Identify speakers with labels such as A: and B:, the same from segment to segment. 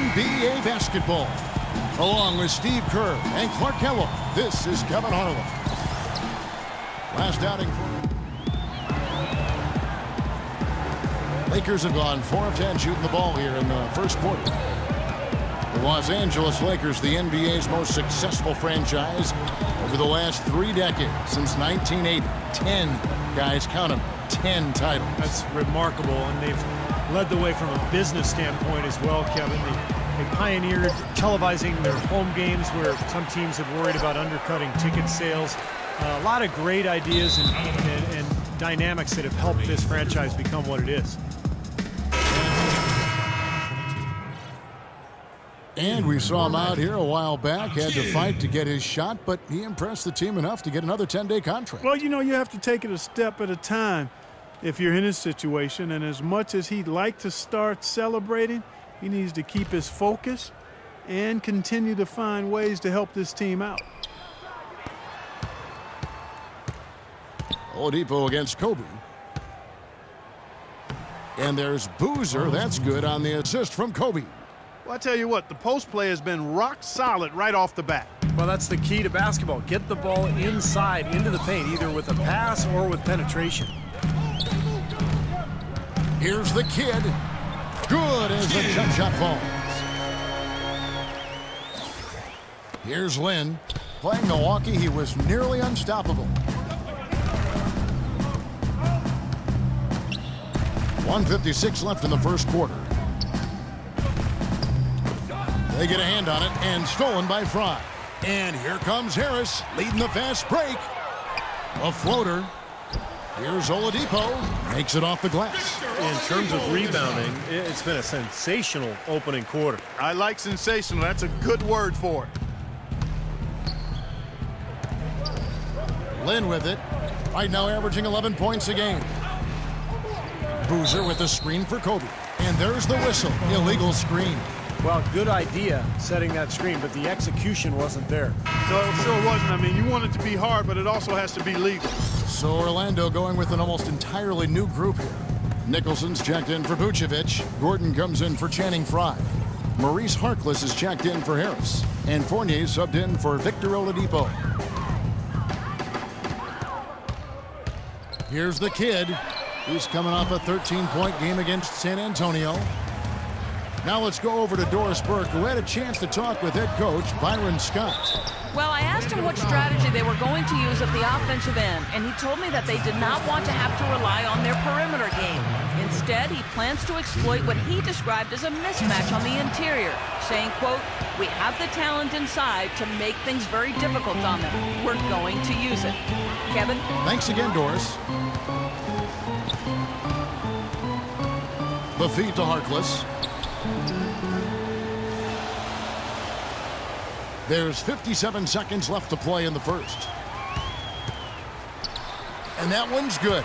A: NBA basketball. Along with Steve Kerr and Clark Kellogg, this is Kevin Harlan. Last outing for Lakers have gone 4 of 10 shooting the ball here in the first quarter. The Los Angeles Lakers, the NBA's most successful franchise over the last 3 decades, since 1980. 10, guys, count them, 10 titles.
B: That's remarkable, and they've led the way from a business standpoint as well, Kevin. They pioneered televising their home games where some teams have worried about undercutting ticket sales. A lot of great ideas and dynamics that have helped this franchise become what it is.
A: And we saw him out here a while back, had to fight to get his shot, but he impressed the team enough to get another 10-day contract.
C: Well, you know, you have to take it a step at a time if you're in his situation, and as much as he'd like to start celebrating, he needs to keep his focus and continue to find ways to help this team out.
A: Oladipo against Kobe. And there's Boozer. That's good on the assist from Kobe.
C: Well, I tell you what, the post play has been rock solid right off the bat.
B: Well, that's the key to basketball. Get the ball inside, into the paint, either with a pass or with penetration.
A: Here's the kid. Good as the jump shot falls. Here's Lynn. Playing Milwaukee, he was nearly unstoppable. 1:56 left in the first quarter. They get a hand on it, and stolen by Fry. And here comes Harris, leading the fast break. A floater. Here's Oladipo. Makes it off the glass.
B: In terms of rebounding, it's been a sensational opening quarter.
C: I like sensational. That's a good word for it.
A: Lynn with it. Right now averaging 11 points a game. Boozer with the screen for Kobe. And there's the whistle. Illegal screen.
B: Well, good idea setting that screen, but the execution wasn't there.
C: So it sure wasn't. I mean, you want it to be hard, but it also has to be legal.
A: So Orlando going with an almost entirely new group here. Nicholson's checked in for Vucevic. Gordon comes in for Channing Frye. Maurice Harkless is checked in for Harris. And Fournier subbed in for Victor Oladipo. Here's the kid. He's coming off a 13-point game against San Antonio. Now let's go over to Doris Burke, who had a chance to talk with head coach Byron Scott.
D: Well, I asked him what strategy they were going to use at the offensive end, and he told me that they did not want to have to rely on their perimeter game. Instead, he plans to exploit what he described as a mismatch on the interior, saying, quote, "We have the talent inside to make things very difficult on them. We're going to use it." Kevin?
A: Thanks again, Doris. The feed to Harkless. There's 57 seconds left to play in the first. And that one's good.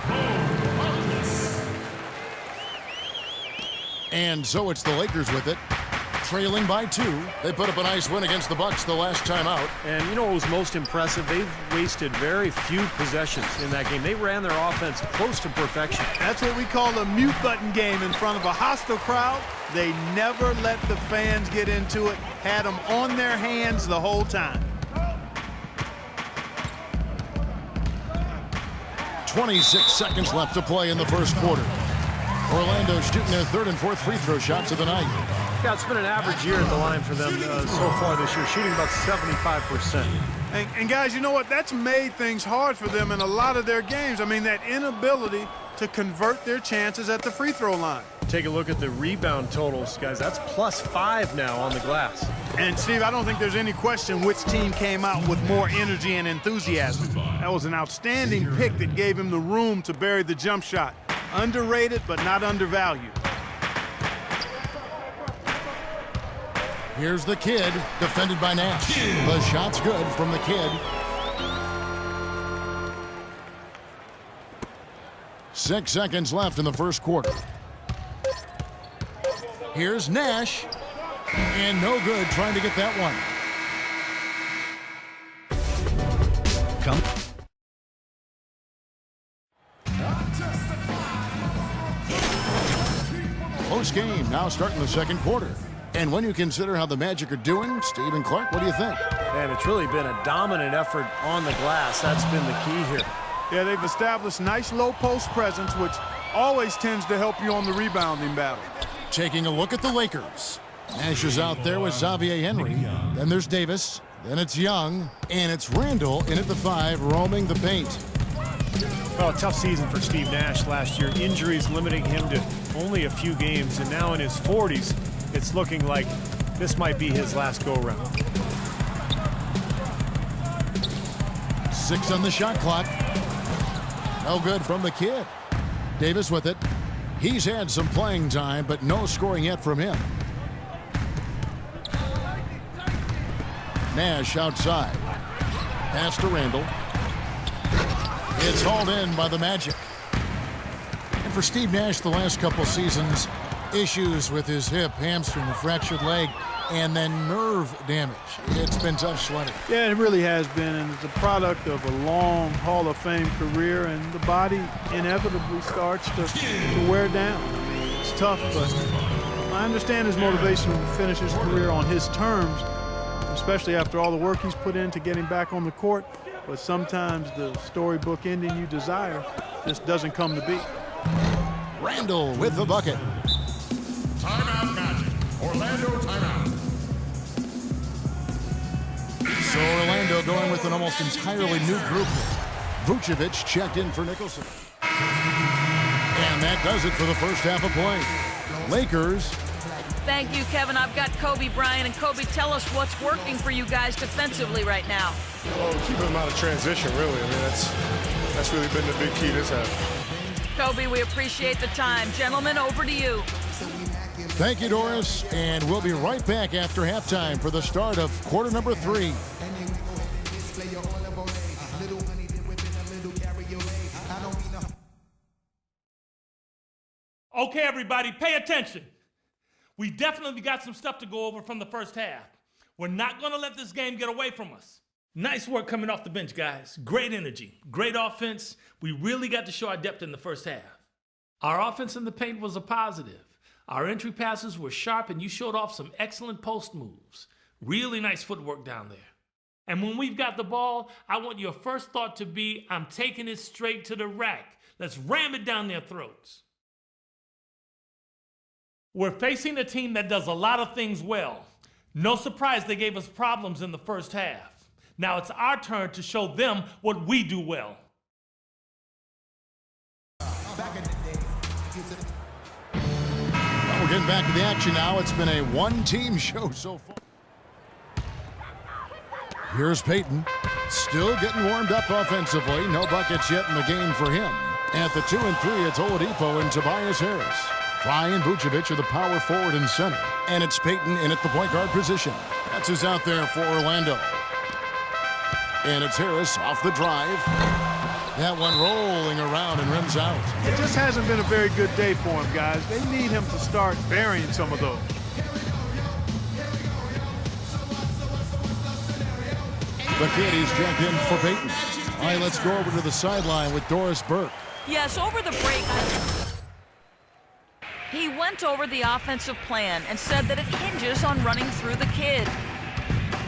A: And so it's the Lakers with it. Trailing by 2. They put up a nice win against the Bucks the last time out.
B: And you know what was most impressive? They wasted very few possessions in that game. They ran their offense close to perfection.
C: That's what we call a mute button game in front of a hostile crowd. They never let the fans get into it. Had them on their hands the whole time.
A: 26 seconds left to play in the first quarter. Orlando shooting their 3rd and 4th free throw shots of the night.
B: Yeah, it's been an average year at the line for them so far this year, shooting about 75%.
C: And guys, you know what? That's made things hard for them in a lot of their games. I mean, that inability to convert their chances at the free throw line.
B: Take a look at the rebound totals, guys. That's +5 now on the glass.
C: And, Steve, I don't think there's any question which team came out with more energy and enthusiasm. That was an outstanding pick that gave him the room to bury the jump shot. Underrated, but not undervalued.
A: Here's the kid, defended by Nash. The shot's good from the kid. 6 seconds left in the first quarter. Here's Nash. And no good trying to get that one. Close game now starting the second quarter. And when you consider how the Magic are doing, Steve and Clark, what do you think?
B: And it's really been a dominant effort on the glass. That's been the key here.
C: Yeah, they've established nice low post presence, which always tends to help you on the rebounding battle.
A: Taking a look at the Lakers. Nash is out there with Xavier Henry. Then there's Davis. Then it's Young. And it's Randall in at the 5, roaming the paint.
B: Well, a tough season for Steve Nash last year. Injuries limiting him to only a few games. And now in his 40s, it's looking like this might be his last go-round.
A: 6 on the shot clock. No good from the kid. Davis with it. He's had some playing time, but no scoring yet from him. Nash outside. Pass to Randall. It's hauled in by the Magic. And for Steve Nash, the last couple seasons, issues with his hip, hamstring, a fractured leg, and then nerve damage. It's been tough sledding.
C: Yeah, it really has been, and it's a product of a long Hall of Fame career, and the body inevitably starts to wear down. It's tough, but I understand his motivation to finish his career on his terms, especially after all the work he's put in to get him back on the court. But sometimes the storybook ending you desire just doesn't come to be.
A: Randall with the bucket.
E: Timeout, Magic. Orlando timeout.
A: So Orlando going with an almost entirely new group. Vucevic checked in for Nicholson. And that does it for the first half of play. Lakers.
D: Thank you, Kevin. I've got Kobe Bryant. And Kobe, tell us what's working for you guys defensively right now.
F: Well, keeping them out of transition, really. I mean, that's really been the big key this half.
D: Kobe, we appreciate the time. Gentlemen, over to you.
A: Thank you, Doris. And we'll be right back after halftime for the start of quarter number 3.
G: Okay, everybody, pay attention. We definitely got some stuff to go over from the first half. We're not going to let this game get away from us. Nice work coming off the bench, guys. Great energy, great offense. We really got to show our depth in the first half. Our offense in the paint was a positive. Our entry passes were sharp, and you showed off some excellent post moves. Really nice footwork down there. And when we've got the ball, I want your first thought to be, I'm taking it straight to the rack. Let's ram it down their throats. We're facing a team that does a lot of things well. No surprise they gave us problems in the first half. Now it's our turn to show them what we do well.
A: We're getting back to the action now. It's been a one-team show so far. Here's Payton. Still getting warmed up offensively. No buckets yet in the game for him. At the 2 and 3, it's Oladipo and Tobias Harris. Fry and Vucevic are the power forward and center. And it's Payton in at the point guard position. That's who's out there for Orlando. And it's Harris off the drive. That one rolling around and rims out.
C: It just hasn't been a very good day for him, guys. They need him to start burying some of those.
A: The kid, he's checked in for Payton. All right, let's go over to the sideline with Doris Burke.
D: Yes, over the break, he went over the offensive plan and said that it hinges on running through the kid.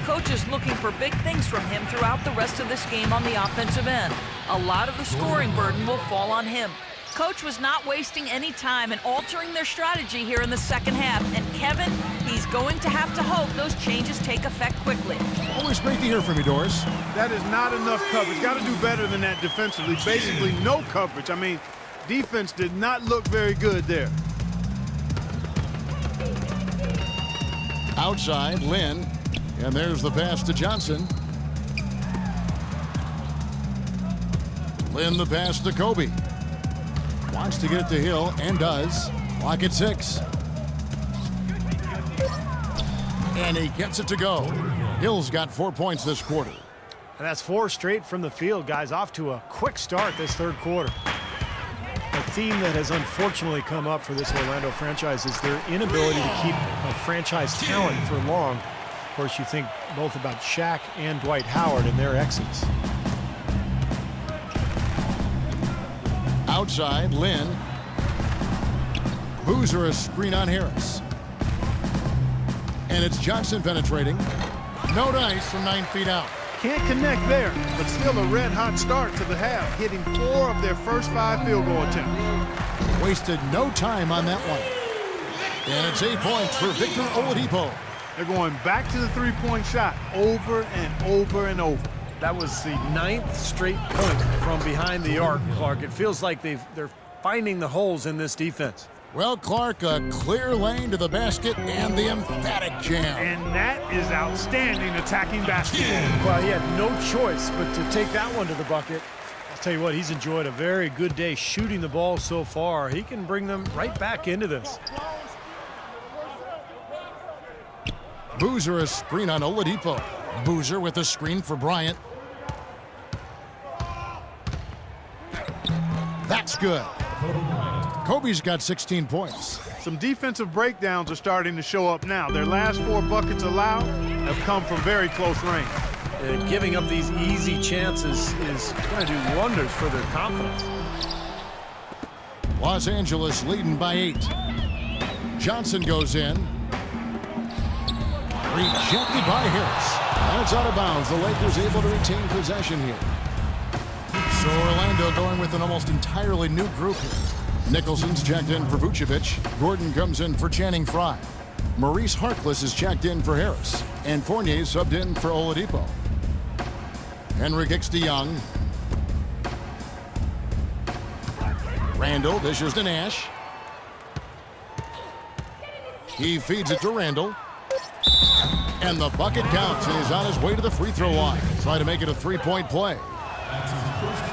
D: Coach is looking for big things from him throughout the rest of this game on the offensive end. A lot of the scoring burden will fall on him. Coach was not wasting any time in altering their strategy here in the second half. And Kevin, he's going to have to hope those changes take effect quickly.
A: Always great to hear from you, Doris.
C: That is not enough coverage. Got to do better than that defensively. Basically no coverage. I mean, defense did not look very good there.
A: Outside, Lynn. And there's the pass to Johnson. Lynn the pass to Kobe. Wants to get it to Hill and does. Clock at 6. And he gets it to go. Hill's got 4 points this quarter.
B: And that's 4 straight from the field, guys. Off to a quick start this third quarter. A theme that has unfortunately come up for this Orlando franchise is their inability to keep a franchise talent for long. Of course, you think both about Shaq and Dwight Howard and their exits.
A: Outside, Lynn. Boozer a screen on Harris. And it's Johnson penetrating. No dice from 9 feet out.
C: Can't connect there, but still a red-hot start to the half, hitting 4 of their first 5 field goal attempts.
A: Wasted no time on that one. And it's 8 points for Victor Oladipo.
C: They're going back to the three-point shot over and over and over.
B: That was the 9th straight point from behind the arc, Clark. It feels like they're finding the holes in this defense.
A: Well, Clark, a clear lane to the basket and the emphatic jam.
C: And that is outstanding attacking basketball.
B: Well, he had no choice but to take that one to the bucket. I'll tell you what, he's enjoyed a very good day shooting the ball so far. He can bring them right back into this.
A: Boozer a screen on Oladipo. Boozer with a screen for Bryant. That's good. Kobe's got 16 points.
C: Some defensive breakdowns are starting to show up now. Their last 4 buckets allowed have come from very close range.
B: And giving up these easy chances is going to do wonders for their confidence.
A: Los Angeles leading by 8. Johnson goes in. Rejected by Harris. And it's out of bounds. The Lakers able to retain possession here. So Orlando going with an almost entirely new group here. Nicholson's checked in for Vucevic. Gordon comes in for Channing Frye. Maurice Harkless is checked in for Harris. And Fournier subbed in for Oladipo. Henry kicks to Young. Randall dishes to Nash. He feeds it to Randall. And the bucket counts, and he's on his way to the free throw line. Try to make it a 3-point play.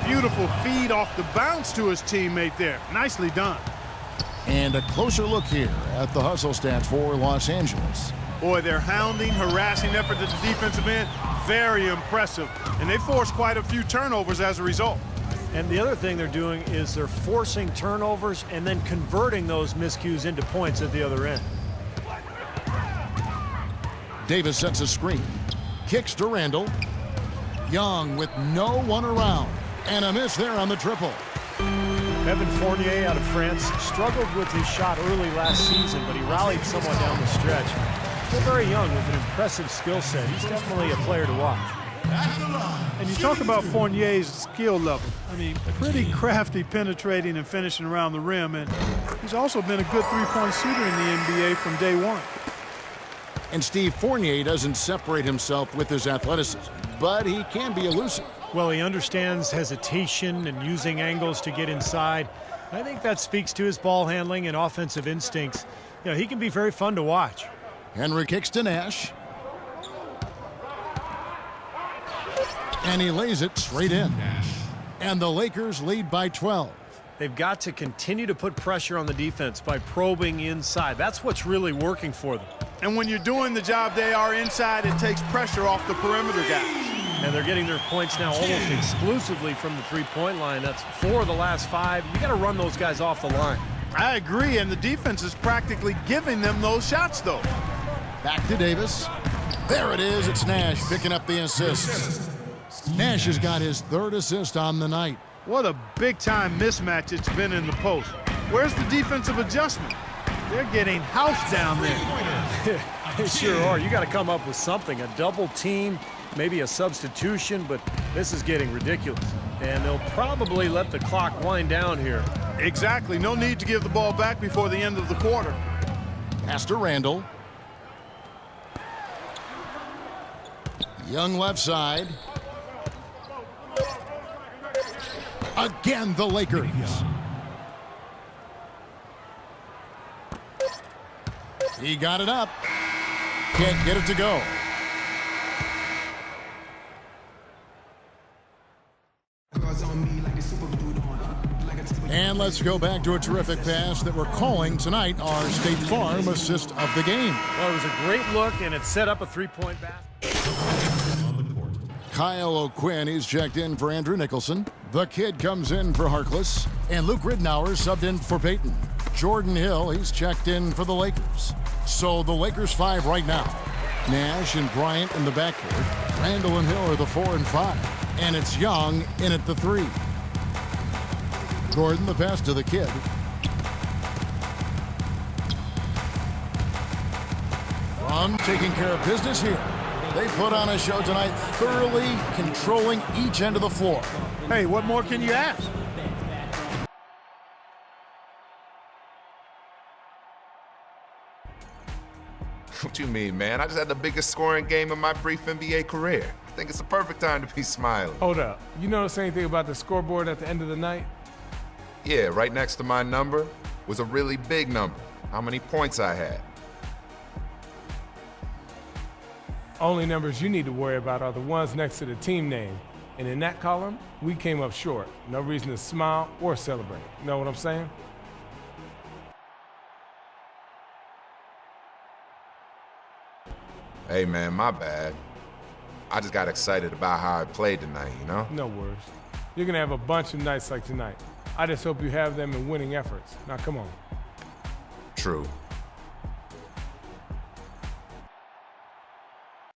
C: Beautiful feed off the bounce to his teammate there. Nicely done.
A: And a closer look here at the hustle stats for Los Angeles.
C: Boy, their hounding, harassing effort at the defensive end, very impressive. And they forced quite a few turnovers as a result.
B: And the other thing they're doing is they're forcing turnovers and then converting those miscues into points at the other end.
A: Davis sets a screen. Kicks to Randall. Young with no one around. And a miss there on the triple.
B: Evan Fournier out of France struggled with his shot early last season, but he rallied somewhat down the stretch. Still very young with an impressive skill set. He's definitely a player to watch.
C: And you talk about Fournier's skill level. I mean, pretty crafty penetrating and finishing around the rim. And he's also been a good three-point shooter in the NBA from day one.
A: And Steve, Fournier doesn't separate himself with his athleticism, but he can be elusive.
B: Well, he understands hesitation and using angles to get inside. I think that speaks to his ball handling and offensive instincts. You know, he can be very fun to watch.
A: Henry kicks to Nash. And he lays it straight in. And the Lakers lead by 12.
B: They've got to continue to put pressure on the defense by probing inside. That's what's really working for them.
C: And when you're doing the job they are inside, it takes pressure off the perimeter guys.
B: And they're getting their points now almost exclusively from the three-point line. That's 4 of the last 5. You got to run those guys off the line.
C: I agree, and the defense is practically giving them those shots, though.
A: Back to Davis. There it is. It's Nash picking up the assist. Nash has got his 3rd assist on the night.
C: What a big-time mismatch it's been in the post. Where's the defensive adjustment? They're getting housed down there.
B: They sure are. You got to come up with something, a double team, maybe a substitution, but this is getting ridiculous. And they'll probably let the clock wind down here.
C: Exactly. No need to give the ball back before the end of the quarter.
A: Pass to Randall. Young left side. Again, the Lakers. He got it up. Can't get it to go. And let's go back to a terrific pass that we're calling tonight our State Farm assist of the game.
B: Well, it was a great look, and it set up a three-point basket.
A: Kyle O'Quinn, he's checked in for Andrew Nicholson. The kid comes in for Harkless. And Luke Ridnour subbed in for Payton. Jordan Hill, he's checked in for the Lakers. So the Lakers 5 right now. Nash and Bryant in the backcourt. Randall and Hill are the 4 and 5. And it's Young in at the 3. Gordon the pass to the kid. Sun taking care of business here. They put on a show tonight, thoroughly controlling each end of the floor.
C: Hey, what more can you ask?
H: What you mean, man? I just had the biggest scoring game of my brief NBA career. I think it's the perfect time to be smiling.
I: Hold up. You notice anything about the scoreboard at the end of the night?
H: Yeah, right next to my number was a really big number. How many points I had.
I: Only numbers you need to worry about are the ones next to the team name. And in that column, we came up short. No reason to smile or celebrate. You know what I'm saying?
H: Hey, man, my bad. I just got excited about how I played tonight, you know?
I: No worries. You're going to have a bunch of nights like tonight. I just hope you have them in winning efforts. Now, come on.
H: True.